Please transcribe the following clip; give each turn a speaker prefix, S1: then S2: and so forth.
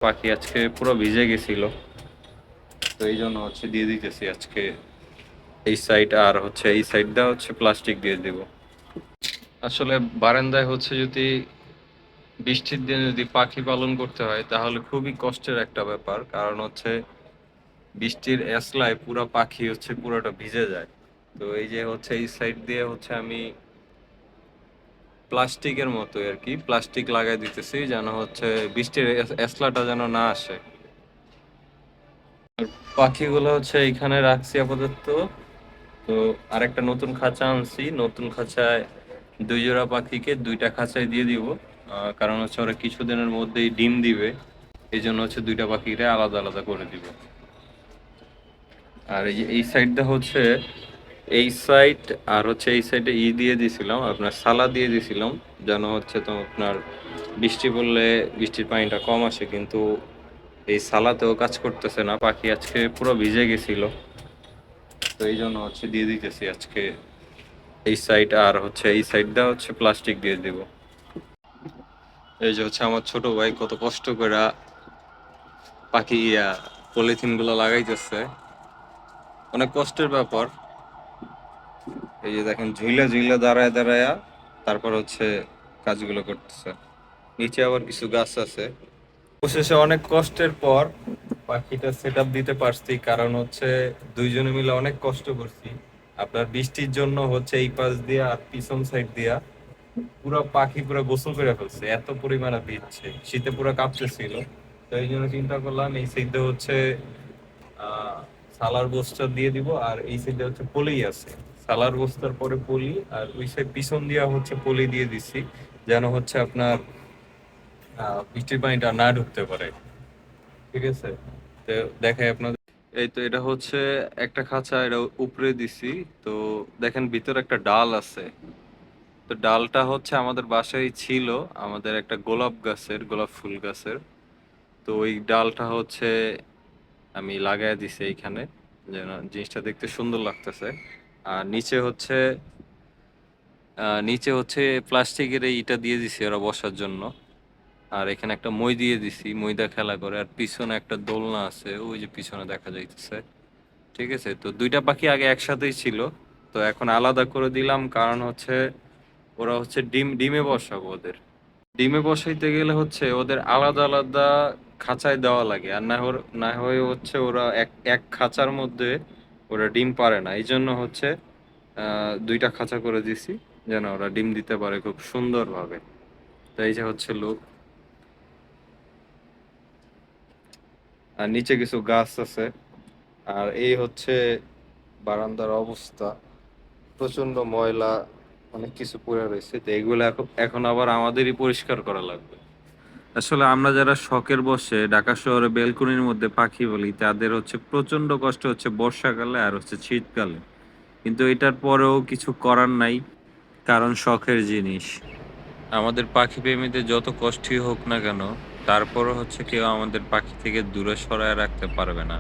S1: পাখি আজকে পুরো ভিজে গেছিল, তো এই জন্য দিয়ে দিতেছি আজকে এই সাইড, আর এই সাইডটা প্লাস্টিক দিয়ে দিব। আসলে বারান্দায় যদি বৃষ্টির দিনে যদি পাখি পালন করতে হয় তাহলে খুবই কষ্টের একটা ব্যাপার, কারণ বৃষ্টির এসলায় পুরো পাখি পুরোটা ভিজে যায়। তো এই যে এই সাইড দিয়ে আমি প্লাস্টিকের মতো আর কি প্লাস্টিক লাগাই দিতেছি, যেন বৃষ্টির এসলাটা যেন না আসে। পাখিগুলো এখানে রাখছি আপাতত। তো আরেকটা নতুন খাঁচা আনছি, নতুন খাঁচায় 2 জোড়া পাখিকে 2টা খাঁচায় দিয়ে দিব। কারণ ওরা কিছুদিনের মধ্যেই ডিম দিবে, এই জন্য 2টা পাখিকে আলাদা আলাদা করে দিব। আর এই যে এই সাইডটা এই সাইড, আর এই সাইডে দিয়ে দিছিলাম, আপনার সালা দিয়ে দিছিলাম, যেন তো আপনার বৃষ্টি পড়লে বৃষ্টির পানিটা কম আসে, কিন্তু এই সালাতেও কাজ করতেছে না, পাখি আজকে পুরো ভিজে গেছিল। তো এই জন্য দিয়ে দিতেছি আজকে এই সাইড, আর এই সাইডটা প্লাস্টিক দিয়ে দিব। এই যে আমার ছোট ভাই কত কষ্ট করে পাখি পলিথিন গুলো লাগাইতেছে, অনেক কষ্টের ব্যাপার। এই যে দেখেন ঝুইলা ঝুইলা দাঁড়ায় দাঁড়ায় তারপর কাজগুলো করতেছে। নিচে আবার কিছু গাছ আছে। অবশেষে অনেক কষ্টের পর পাখিটা সেট আপ দিতে পারছি, কারণ 2জনে মিলে অনেক কষ্ট করছি। আপনার বৃষ্টির জন্য এই পাশ দিয়া আর পিছন সাইড দিয়া পুরো পাখি পুরো গোসল করে ফেলছে, এত পরিমাণে ভিজছে, শীতে পুরো কাঁপতেছিল। তো এই জন্য চিন্তা করলাম এই সাইডে আহ সালার বস্তা দিয়ে দিব, আর এই সাইডে পলি আছে, সালার বস্তার পরে পলি, আর ওই সাইড পিছন দিয়া পলি দিয়ে দিছি, যেন আপনার বৃষ্টির পানিটা না ঢুকতে পারে। ঠিক আছে, তো দেখাই আপনাদের। এই তো এটা একটা খাঁচা, এটা উপরে দিছি। তো দেখেন ভিতরে একটা ডাল আছে। তো ডালটা আমাদের বাসায় ছিল, আমাদের একটা গোলাপ গাছের, গোলাপ ফুল গাছের। তো ওই ডালটা আমি লাগাই দিছি এইখানে, যেন জিনিসটা দেখতে সুন্দর লাগতেছে। আর নিচে নিচে প্লাস্টিকের এই ইটা দিয়ে দিছি ওরা বসার জন্য। আর এখানে একটা মই দিয়ে দিছি, ময়দা খেলা করে। আর পিছনে একটা দোলনা আছে, ওই যে পিছনে দেখা যাইতেছে। ঠিক আছে, তো 2টা পাখি আগে একসাথেই ছিল, তো এখন আলাদা করে দিলাম, কারণ ওরা ডিমে বসাবো ওদের। ডিমে বসাইতে গেলে ওদের আলাদা আলাদা খাঁচায় দেওয়া লাগে, আর না হয়ে ওরা এক এক খাঁচার মধ্যে ওরা ডিম পারে না। এই জন্য 2টা খাঁচা করে দিছি, যেন ওরা ডিম দিতে পারে খুব সুন্দরভাবে। তো এই যে লোক, আর নিচে কিছু গাছ আছে। আর এই বারান্দার অবস্থা, প্রচন্ড ময়লা, অনেক কিছু পড়ে রয়েছে। তো এগুলো এখন আবার আমাদেরই পরিষ্কার করা লাগবে। আসলে আমরা যারা শখের বসে ঢাকা শহরে বেলকনির মধ্যে পাখি বলি, তাদের প্রচন্ড কষ্ট বর্ষাকালে আর শীতকালে। কিন্তু এটার পরেও কিছু করার নাই, কারণ শখের জিনিস। আমাদের পাখি প্রেমীদের যত কষ্টই হোক না কেন, তারপরও কেউ আমাদের পাখি থেকে দূরে সরায় রাখতে পারবে না।